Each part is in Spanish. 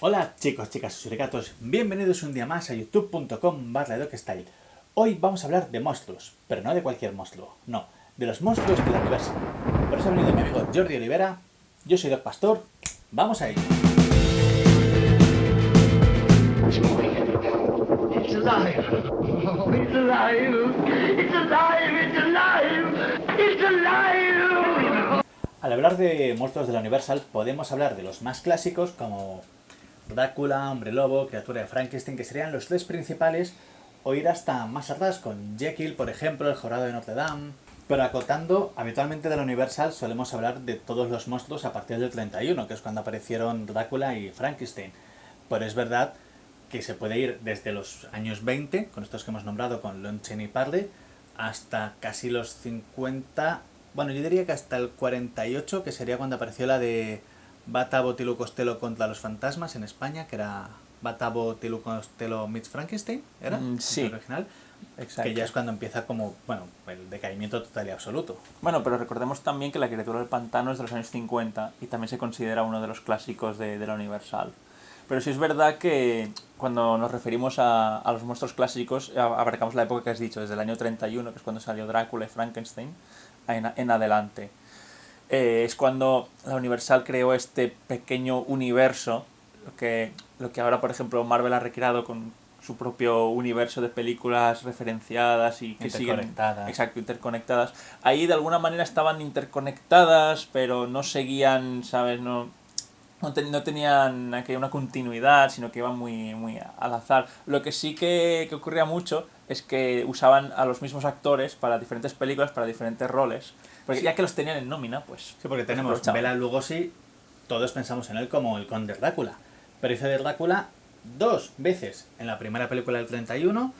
Hola chicos, chicas y suricatos, bienvenidos un día más a youtube.com/docstyle. Hoy vamos a hablar de monstruos, pero no de cualquier monstruo, no, de los monstruos de la Universal. Por eso ha venido mi amigo Jordi Olivera, yo soy Doc Pastor, vamos a ello. It's alive! Oh, it's alive! It's alive! It's alive! It's alive! Al hablar de monstruos de la Universal podemos hablar de los más clásicos como Drácula, Hombre Lobo, Criatura de Frankenstein, que serían los tres principales, o ir hasta más atrás con Jekyll, por ejemplo, El Jorobado de Notre Dame. Pero acotando, habitualmente de la Universal solemos hablar de todos los monstruos a partir del 31, que es cuando aparecieron Drácula y Frankenstein. Pero es verdad que se puede ir desde los años 20, con estos que hemos nombrado, con Lon Chaney Parley, hasta casi los 50, bueno, yo diría que hasta el 48, que sería cuando apareció la de Bata Tilu Costello contra los fantasmas en España, que era Bata Tilu Costello meets Frankenstein, ¿era? Sí. El original. Exacto. Que ya es cuando empieza como, bueno, el decaimiento total y absoluto. Bueno, pero recordemos también que La criatura del pantano es de los años 50 y también se considera uno de los clásicos de la Universal. Pero sí es verdad que cuando nos referimos a los monstruos clásicos abarcamos la época que has dicho, desde el año 31, que es cuando salió Drácula y Frankenstein, en adelante. Es cuando la Universal creó este pequeño universo, lo que ahora, por ejemplo, Marvel ha recreado con su propio universo de películas referenciadas y que Interconectadas. Exacto, interconectadas. Ahí de alguna manera estaban interconectadas, pero no seguían, ¿sabes? No tenían aquí una continuidad, sino que iban muy al azar. Lo que sí que ocurría mucho es que usaban a los mismos actores para diferentes películas, para diferentes roles. Porque Sí. ya que los tenían en nómina, pues... Sí, porque tenemos Bela Lugosi, todos pensamos en él como el conde Drácula, pero hizo de Drácula dos veces, en la primera película del 31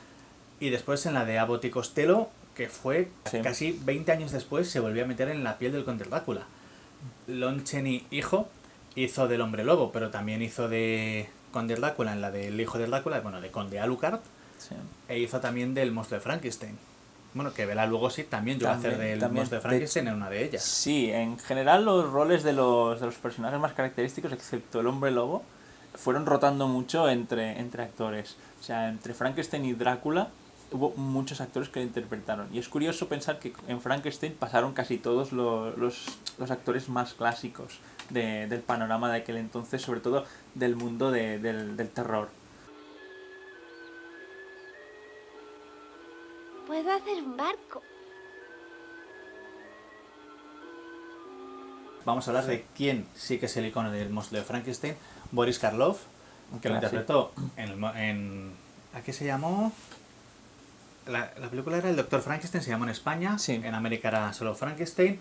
y después en la de Abbott y Costello, que fue Sí. casi 20 años después, se volvió a meter en la piel del conde Drácula. Lon Chaney, hijo, hizo del Hombre Lobo, pero también hizo de conde Drácula en la del hijo de Drácula, bueno, de conde Alucard, Sí. e hizo también del monstruo de Frankenstein. Bueno, que Bela Lugosi también llegó a hacer del monstruo de Frankenstein en una de ellas. Sí, en general los roles de los personajes más característicos, excepto el Hombre Lobo, fueron rotando mucho entre actores. O sea, entre Frankenstein y Drácula hubo muchos actores que lo interpretaron. Y es curioso pensar que en Frankenstein pasaron casi todos los actores más clásicos del panorama de aquel entonces, sobre todo del mundo del terror. Puedo hacer un barco. Vamos a hablar de quién sí que es el icono del monstruo de Frankenstein, Boris Karloff, que lo interpretó ¿a qué se llamó? La película era El Doctor Frankenstein, se llamó en España, Sí. en América era solo Frankenstein,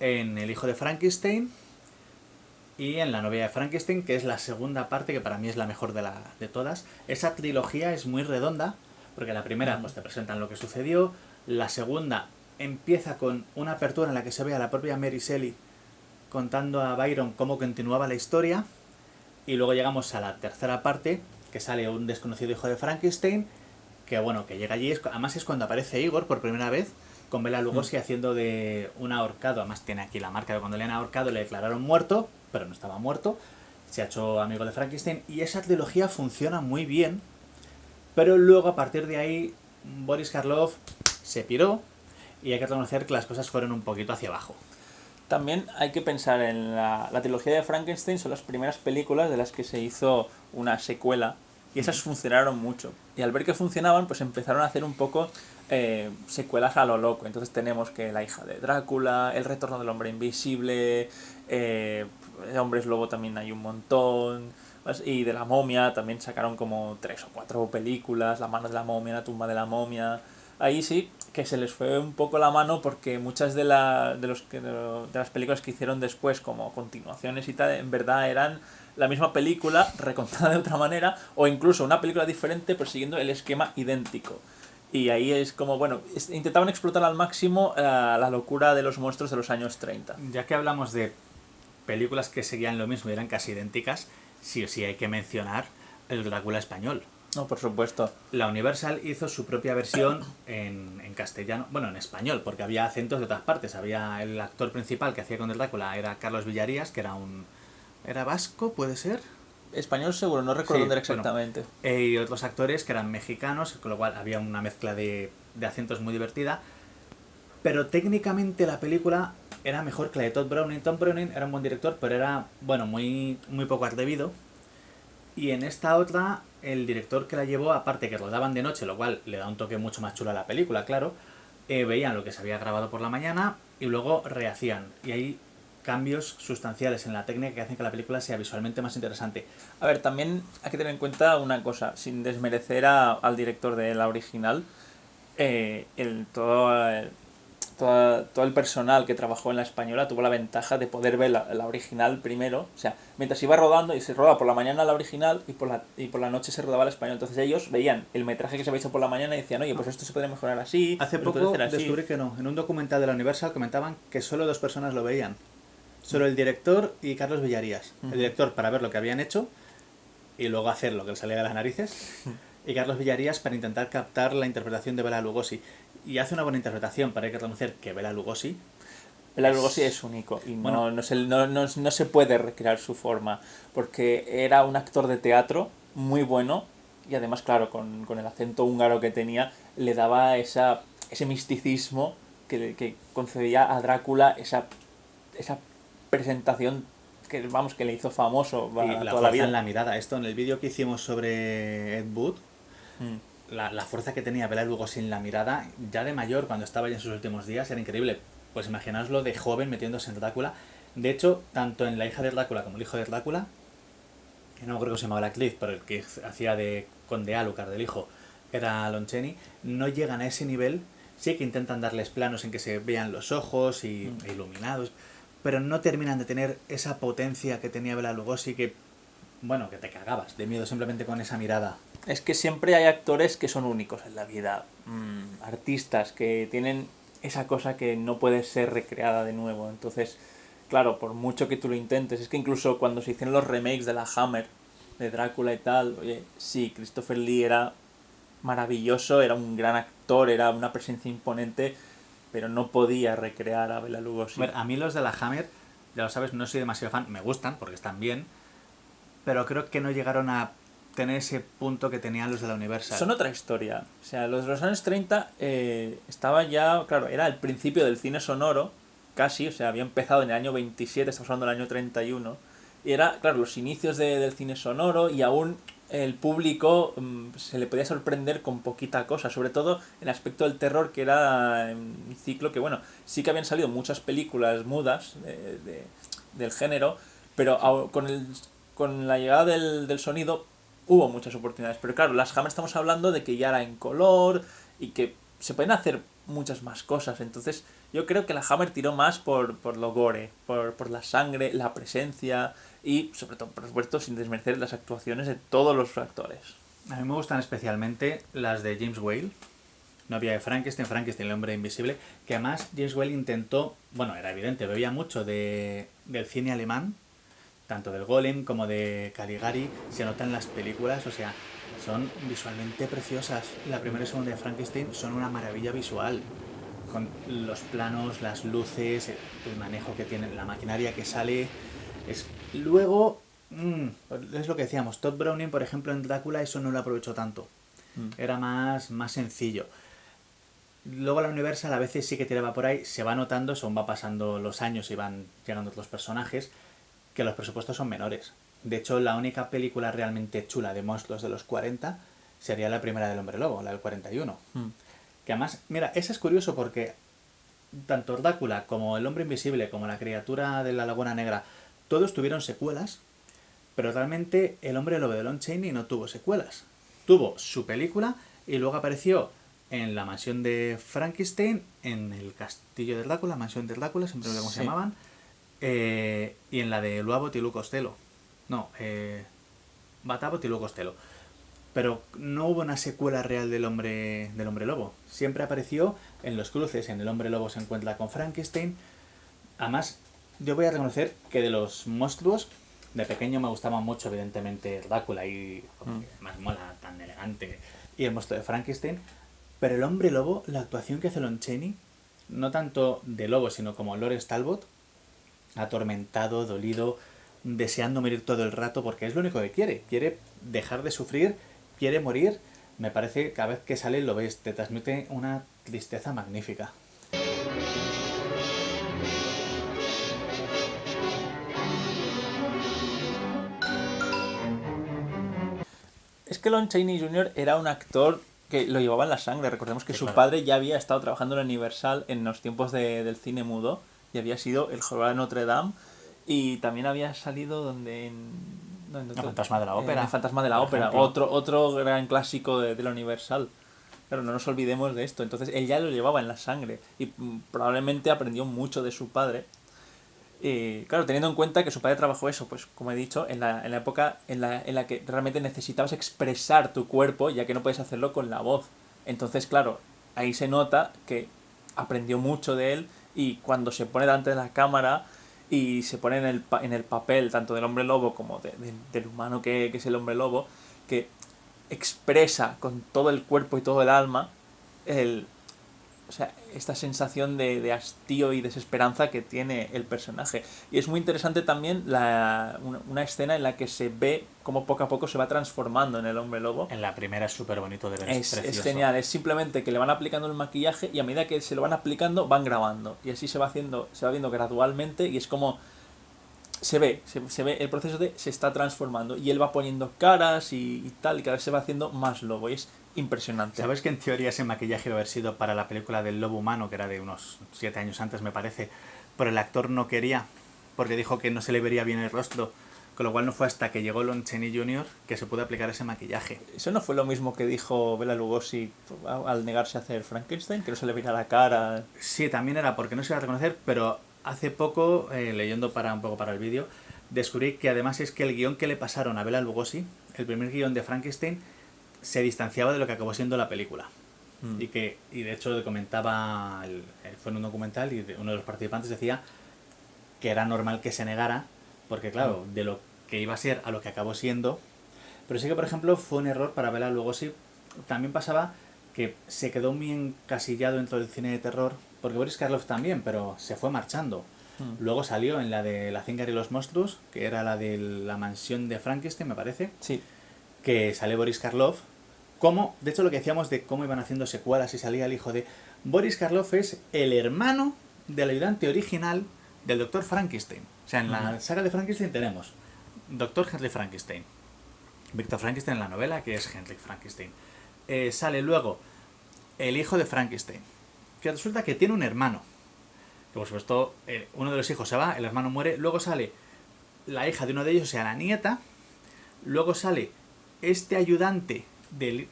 en El Hijo de Frankenstein y en La Novia de Frankenstein, que es la segunda parte, que para mí es la mejor de todas. Esa trilogía es muy redonda, porque la primera pues te presentan lo que sucedió, la segunda empieza con una apertura en la que se ve a la propia Mary Shelley contando a Byron cómo continuaba la historia, y luego llegamos a la tercera parte, que sale un desconocido hijo de Frankenstein, que bueno, que llega allí, además es cuando aparece Igor por primera vez, con Bela Lugosi haciendo de un ahorcado, además tiene aquí la marca de cuando le han ahorcado, le declararon muerto, pero no estaba muerto, se ha hecho amigo de Frankenstein, y esa trilogía funciona muy bien, pero luego a partir de ahí Boris Karloff se piró, y hay que reconocer que las cosas fueron un poquito hacia abajo. También hay que pensar en la trilogía de Frankenstein, son las primeras películas de las que se hizo una secuela y esas funcionaron mucho. Y al ver que funcionaban, pues empezaron a hacer un poco secuelas a lo loco. Entonces tenemos que La hija de Drácula, El retorno del hombre invisible, Hombres Lobo también hay un montón, y de la momia también sacaron como 3 o 4 películas, La mano de la momia, La tumba de la momia. Ahí sí que se les fue un poco la mano porque muchas de las películas que hicieron después como continuaciones y tal, en verdad eran la misma película recontada de otra manera o incluso una película diferente pero siguiendo el esquema idéntico. Y ahí es como, bueno, intentaban explotar al máximo la locura de los monstruos de los años 30. Ya que hablamos de películas que seguían lo mismo y eran casi idénticas, sí o sí hay que mencionar el Drácula español. No, por supuesto. La Universal hizo su propia versión en castellano, bueno, en español, porque había acentos de otras partes. Había el actor principal que hacía con el Drácula, era Carlos Villarías, que era ¿era vasco, puede ser? español seguro, no recuerdo Sí, dónde era bueno, exactamente. y otros actores que eran mexicanos, con lo cual había una mezcla de acentos muy divertida. Pero técnicamente la película era mejor que la de Todd Browning. Todd Browning era un buen director, pero era, bueno, muy poco atrevido. Y en esta otra, el director que la llevó, aparte que rodaban de noche, lo cual le da un toque mucho más chulo a la película, claro, veían lo que se había grabado por la mañana y luego rehacían. Y hay cambios sustanciales en la técnica que hacen que la película sea visualmente más interesante. A ver, también hay que tener en cuenta una cosa, sin desmerecer al director de la original, todo el personal que trabajó en la española tuvo la ventaja de poder ver la original primero. O sea, mientras iba rodando, y se rodaba por la mañana la original y por la noche se rodaba la española. Entonces ellos veían el metraje que se había hecho por la mañana y decían, oye, pues esto se puede mejorar así. Hace pues se puede poco hacer así. descubrí que no. En un documental de la Universal comentaban que solo 2 personas lo veían. Solo el director y Carlos Villarías. El director para ver lo que habían hecho y luego hacer lo que le salía de las narices. Y Carlos Villarías para intentar captar la interpretación de Bela Lugosi. Y hace una buena interpretación, para hay que reconocer que Bela Lugosi... Bela Lugosi es único y Bueno. no se puede recrear su forma, porque era un actor de teatro muy bueno y además, claro, con el acento húngaro que tenía, le daba ese misticismo que concedía a Drácula esa presentación que, vamos, que le hizo famoso Y la toda la fuerza vida. en la mirada. Esto en el vídeo que hicimos sobre Ed Wood, Mm. la fuerza que tenía Bela Lugosi en la mirada, ya de mayor, cuando estaba ya en sus últimos días, era increíble. Pues imaginaoslo de joven metiéndose en Drácula. De hecho, tanto en La hija de Drácula como El hijo de Drácula, que no me acuerdo cómo se llamaba la actriz, pero el que hacía de Conde Alucard, del hijo, era Lon Chaney, no llegan a ese nivel. Sí que intentan darles planos en que se vean los ojos e iluminados, pero no terminan de tener esa potencia que tenía Bela Lugosi que, bueno, que te cagabas de miedo simplemente con esa mirada. Es que siempre hay actores que son únicos en la vida, artistas que tienen esa cosa que no puede ser recreada de nuevo. Entonces, claro, por mucho que tú lo intentes, es que incluso cuando se hicieron los remakes de la Hammer, de Drácula y tal, oye, sí, Christopher Lee era maravilloso, era un gran actor, era una presencia imponente, pero no podía recrear a Bela Lugosi. A mí los de la Hammer, ya lo sabes, no soy demasiado fan, me gustan porque están bien, pero creo que no llegaron a tener ese punto que tenían los de la Universal. Son otra historia. O sea, los de los años 30 estaba ya, claro, era el principio del cine sonoro, casi, o sea, había empezado en el año 27, estamos hablando del año 31, y era, claro, los inicios del cine sonoro y aún el público se le podía sorprender con poquita cosa, sobre todo el aspecto del terror, que era un ciclo que, bueno, sí que habían salido muchas películas mudas del género, pero con la llegada del sonido hubo muchas oportunidades. Pero claro, las Hammer estamos hablando de que ya era en color y que se pueden hacer muchas más cosas. Entonces yo creo que la Hammer tiró más por lo gore, por la sangre, la presencia y sobre todo, por supuesto, sin desmerecer las actuaciones de todos los actores. A mí me gustan especialmente las de James Whale. No había de Frankenstein, el hombre invisible, que además James Whale intentó, bueno, era evidente, bebía mucho del cine alemán, tanto del Golem como de Caligari, se nota en las películas, o sea, son visualmente preciosas. La primera y segunda de Frankenstein son una maravilla visual, con los planos, las luces, el manejo que tiene, la maquinaria que sale. Luego, es lo que decíamos, Todd Browning, por ejemplo, en Drácula eso no lo aprovechó tanto. Era más sencillo. Luego la Universal a veces sí que tiraba por ahí, se va notando, según va pasando los años y van llegando otros personajes, que los presupuestos son menores. De hecho, la única película realmente chula de monstruos de los 40 sería la primera del Hombre Lobo, la del 41. Que además, mira, ese es curioso porque tanto Drácula como El Hombre Invisible como La Criatura de la Laguna Negra, todos tuvieron secuelas, pero realmente El Hombre Lobo de Lon Chaney no tuvo secuelas. Tuvo su película y luego apareció en la mansión de Frankenstein, en el castillo de Drácula, mansión de Drácula, siempre me olvido cómo se llamaban, y en la de Luavo Tilú Costello. No, Batavo Tilú Costello. Pero no hubo una secuela real del hombre lobo. Siempre apareció en los cruces. En El Hombre Lobo se encuentra con Frankenstein. Además, yo voy a reconocer que de los monstruos, de pequeño me gustaba mucho, evidentemente, Drácula y más mola, tan elegante, y el monstruo de Frankenstein. Pero El Hombre Lobo, la actuación que hace Lon Chaney, no tanto de lobo, sino como Lawrence Talbot, atormentado, dolido, deseando morir todo el rato porque es lo único que quiere. Quiere dejar de sufrir, quiere morir. Me parece que cada vez que sale lo ves, te transmite una tristeza magnífica. Es que Lon Chaney Jr. era un actor que lo llevaba en la sangre. Recordemos que Sí, su claro. padre ya había estado trabajando en Universal en los tiempos del cine mudo y había sido el jorobado de Notre Dame y también había salido donde El fantasma de la ópera, El fantasma de la por ópera, ejemplo. otro gran clásico de la Universal. Claro, no nos olvidemos de esto. Entonces él ya lo llevaba en la sangre y probablemente aprendió mucho de su padre. Claro, teniendo en cuenta que su padre trabajó eso, pues como he dicho, en la época en la que realmente necesitabas expresar tu cuerpo, ya que no puedes hacerlo con la voz. Entonces, claro, ahí se nota que aprendió mucho de él y cuando se pone delante de la cámara y se pone en el papel tanto del hombre lobo como del humano que es el hombre lobo, que expresa con todo el cuerpo y todo el alma o sea, esta sensación de hastío y desesperanza que tiene el personaje. Y es muy interesante también una escena en la que se ve cómo poco a poco se va transformando en el hombre lobo. En la primera es súper bonito de ver, Es precioso. genial, es simplemente que le van aplicando el maquillaje y a medida que se lo van aplicando van grabando. Y así se va viendo gradualmente y es como se ve el proceso de se está transformando y él va poniendo caras y tal y cada vez se va haciendo más lobo y es impresionante. ¿Sabes que en teoría ese maquillaje iba a haber sido para la película del Lobo Humano, que era de unos 7 años antes me parece, pero el actor no quería porque dijo que no se le vería bien el rostro, con lo cual no fue hasta que llegó Lon Chaney Jr. que se pudo aplicar ese maquillaje? Eso no fue lo mismo que dijo Bela Lugosi al negarse a hacer Frankenstein, que no se le veía la cara. Sí, también era porque no se iba a reconocer, pero hace poco, leyendo un poco para el vídeo, descubrí que además es que el guión que le pasaron a Bela Lugosi, el primer guión de Frankenstein, se distanciaba de lo que acabó siendo la película. Y de hecho comentaba, fue en un documental y uno de los participantes decía que era normal que se negara, porque claro, de lo que iba a ser a lo que acabó siendo. Pero sí que, por ejemplo, fue un error para Bela Lugosi. También pasaba que se quedó muy encasillado dentro del cine de terror, porque Boris Karloff también, pero se fue marchando. Luego salió en la de La Zinger y los monstruos, que era la de la mansión de Frankenstein, me parece, Sí. que sale Boris Karloff. Como, de hecho, lo que decíamos de cómo iban haciendo secuelas y salía el hijo de... Boris Karloff es el hermano del ayudante original del Dr. Frankenstein. O sea, en la saga de Frankenstein tenemos Dr. Henry Frankenstein, Victor Frankenstein en la novela, que es Henry Frankenstein. Sale luego el hijo de Frankenstein, que resulta que tiene un hermano. Que por supuesto, uno de los hijos se va, el hermano muere. Luego sale la hija de uno de ellos, o sea, la nieta. Luego sale este ayudante del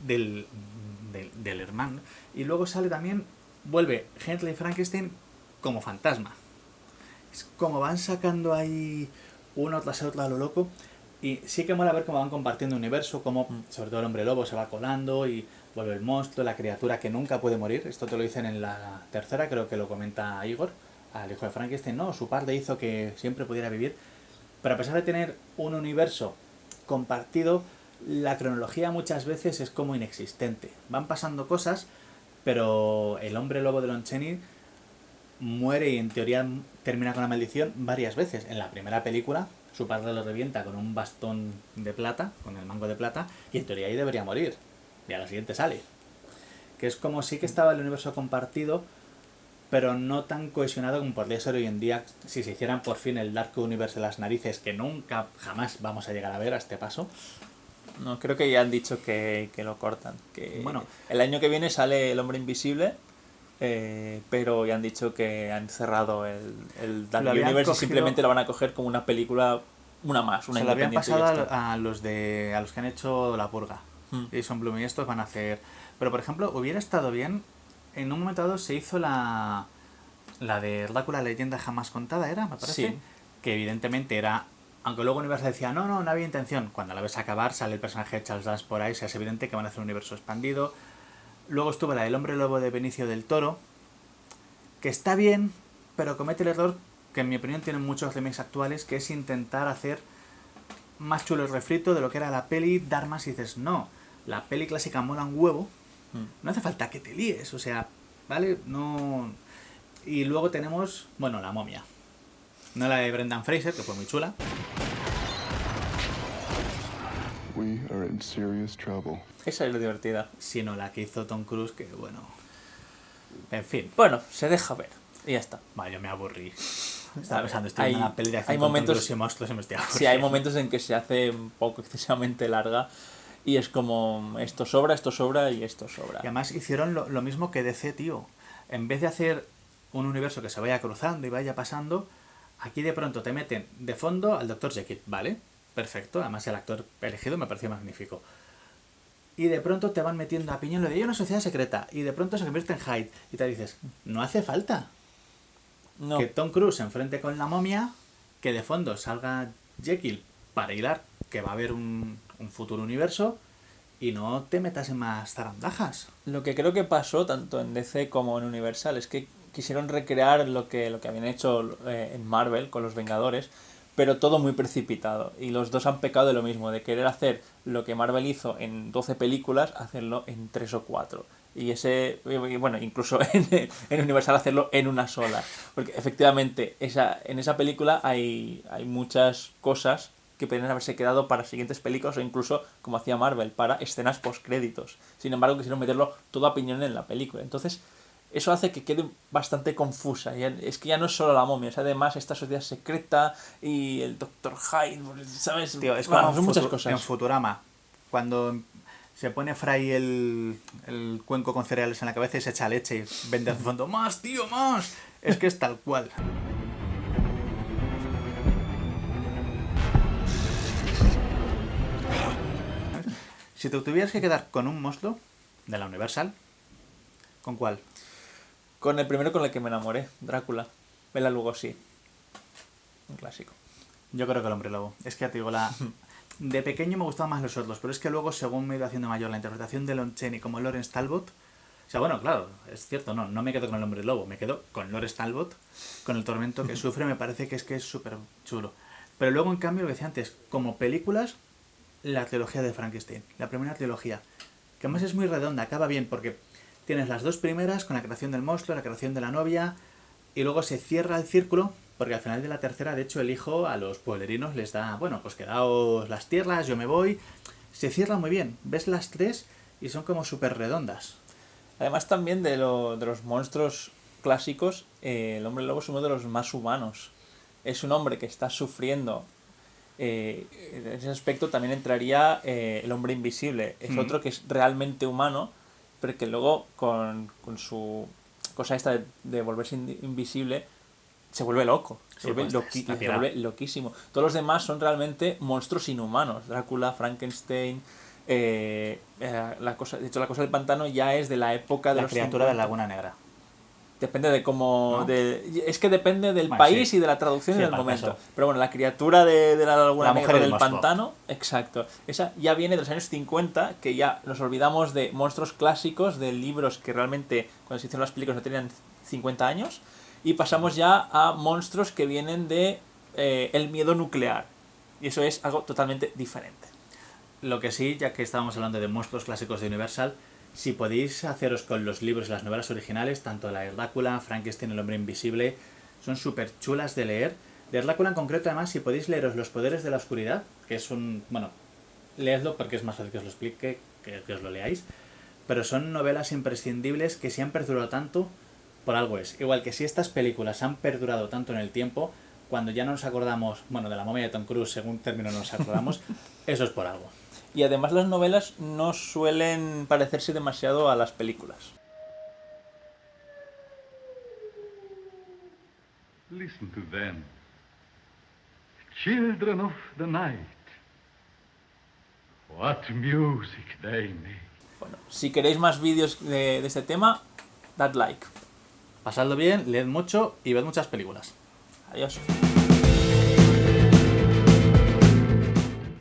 hermano. Y luego sale también, vuelve Henry Frankenstein como fantasma. Es como van sacando ahí uno tras otro a lo loco. Y sí que mola ver cómo van compartiendo universo, cómo sobre todo el hombre lobo se va colando y vuelve el monstruo, la criatura que nunca puede morir. Esto te lo dicen en la tercera, creo que lo comenta Igor, al hijo de Frankenstein. No, su padre hizo que siempre pudiera vivir. Pero a pesar de tener un universo compartido, la cronología muchas veces es como inexistente. Van pasando cosas, pero el hombre lobo de Lon Chaney muere y en teoría termina con la maldición varias veces. En la primera película su padre lo revienta con un bastón de plata, con el mango de plata, y en teoría ahí debería morir. Y a la siguiente sale. Que es como sí que estaba el universo compartido, pero no tan cohesionado como podría ser hoy en día si se hicieran por fin el Dark Universe de las narices, que nunca jamás vamos a llegar a ver a este paso. No, creo que ya han dicho que lo cortan. Que Bueno, el año que viene sale El Hombre Invisible, pero ya han dicho que han cerrado el Dark Lo habían Universe y cogido- simplemente lo van a coger como una película, una más, una se lo habían independiente. pasado y ya está. a los que han hecho La Purga. Jason Blum y estos van a hacer... Pero por ejemplo, hubiera estado bien, en un momento dado se hizo la de Drácula leyenda jamás contada, ¿era? Me parece. Sí. Que evidentemente era... Aunque luego Universal decía, no había intención. Cuando la ves acabar, sale el personaje de Charles Dance por ahí, se es evidente que van a hacer un universo expandido. Luego estuvo la del Hombre Lobo de Benicio del Toro, que está bien, pero comete el error que en mi opinión tienen muchos remakes actuales, que es intentar hacer más chulo el refrito de lo que era la peli, dar más y dices, no, la peli clásica mola un huevo, no hace falta que te líes, o sea, ¿vale? No... Y luego tenemos, bueno, La Momia. No la de Brendan Fraser, que fue muy chula, We are in serious trouble. Esa es la divertida. Sino la que hizo Tom Cruise, que bueno... En fin. Bueno, se deja ver. Y ya está. Vale, yo me aburrí. A Estaba ver, pensando, estoy viendo una peli de acción hay con momentos- Tom Cruise y monstruos y me estoy aburriendo. Sí, hay momentos en que se hace un poco excesivamente larga y es como esto sobra y esto sobra. Y además hicieron lo mismo que DC, tío. En vez de hacer un universo que se vaya cruzando y vaya pasando, aquí de pronto te meten de fondo al Dr. Jekyll, ¿vale? Perfecto, además el actor elegido me pareció magnífico. Y de pronto te van metiendo a piñón lo de hay una sociedad secreta y de pronto se convierte en Hyde y te dices, no hace falta No, que Tom Cruise se enfrente con la momia, que de fondo salga Jekyll para hilar que va a haber un futuro universo y no te metas en más zarandajas. lo que creo que pasó tanto en DC como en Universal es que quisieron recrear lo que habían hecho en Marvel con los Vengadores, pero todo muy precipitado. Y los dos han pecado de lo mismo, de querer hacer lo que Marvel hizo en 12 películas, hacerlo en 3 o 4. Y bueno, incluso en Universal hacerlo en una sola. Porque efectivamente en esa película hay muchas cosas que podrían haberse quedado para siguientes películas o incluso, como hacía Marvel, para escenas postcréditos. Sin embargo, quisieron meterlo todo a piñón en la película. Entonces, eso hace que quede bastante confusa. Es que ya no es solo la momia, es además esta sociedad secreta y el Dr. Hyde, ¿sabes? Tío, es Bueno, como son muchas en cosas. Futurama, cuando se pone Fry el cuenco con cereales en la cabeza y se echa leche y vende al fondo, ¡más, tío, más! Es que es tal cual. Si te tuvieras que quedar con un monstruo de la Universal, ¿con cuál? Con el primero con el que me enamoré, Drácula. Bela Lugosi. Un clásico. Yo creo que el hombre lobo. Es que ya te digo, de pequeño me gustaban más los otros, pero es que luego, según me he ido haciendo mayor, la interpretación de Lon Chaney como Lawrence Talbot... O sea, bueno, claro, es cierto, no me quedo con el hombre lobo, me quedo con Lawrence Talbot, con el tormento que sufre, me parece que es súper chulo. Pero luego, en cambio, lo que decía antes, como películas, la trilogía de Frankenstein, la primera trilogía, que además es muy redonda, acaba bien, porque tienes las dos primeras con la creación del monstruo, la creación de la novia, y luego se cierra el círculo, porque al final de la tercera, de hecho, el hijo a los pueblerinos les da, bueno, pues quedaos las tierras, yo me voy. Se cierra muy bien, ves las tres y son como súper redondas. Además también de los monstruos clásicos, el hombre lobo es uno de los más humanos. Es un hombre que está sufriendo. En ese aspecto también entraría el hombre invisible. Es otro que es realmente humano, pero que luego con su cosa esta de volverse invisible se vuelve loco. Sí, pues, está Se vuelve loquísimo. Todos los demás son realmente monstruos inhumanos. Drácula, Frankenstein... la cosa del pantano ya es de la época de La los criatura de 50. la Laguna Negra. Depende de cómo... ¿No? Es que depende del Bueno, país sí. y de la traducción Sí, y del para el momento. caso. Pero bueno, la criatura de la Laguna La Negra mujer del del monstruo. pantano, exacto. Esa ya viene de los años 50, que ya nos olvidamos de monstruos clásicos, de libros que realmente cuando se hicieron las películas no tenían 50 años, y pasamos ya a monstruos que vienen de el miedo nuclear. Y eso es algo totalmente diferente. Lo que sí, ya que estábamos hablando de monstruos clásicos de Universal, si podéis haceros con los libros y las novelas originales, tanto la de Drácula, Frankenstein, el hombre invisible, son súper chulas de leer. De Drácula en concreto, además, si podéis leeros Los poderes de la oscuridad, que es un... Bueno, leedlo porque es más fácil que os lo explique que os lo leáis, pero son novelas imprescindibles que si han perdurado tanto, por algo es. Igual que si estas películas han perdurado tanto en el tiempo, cuando ya no nos acordamos, bueno, de la momia de Tom Cruise, según término nos acordamos, eso es por algo. Y además las novelas no suelen parecerse demasiado a las películas. Listen to them. Children of the night. What music they make. Bueno, si queréis más vídeos de este tema, dad like. Pasadlo bien, leed mucho y ved muchas películas. Adiós.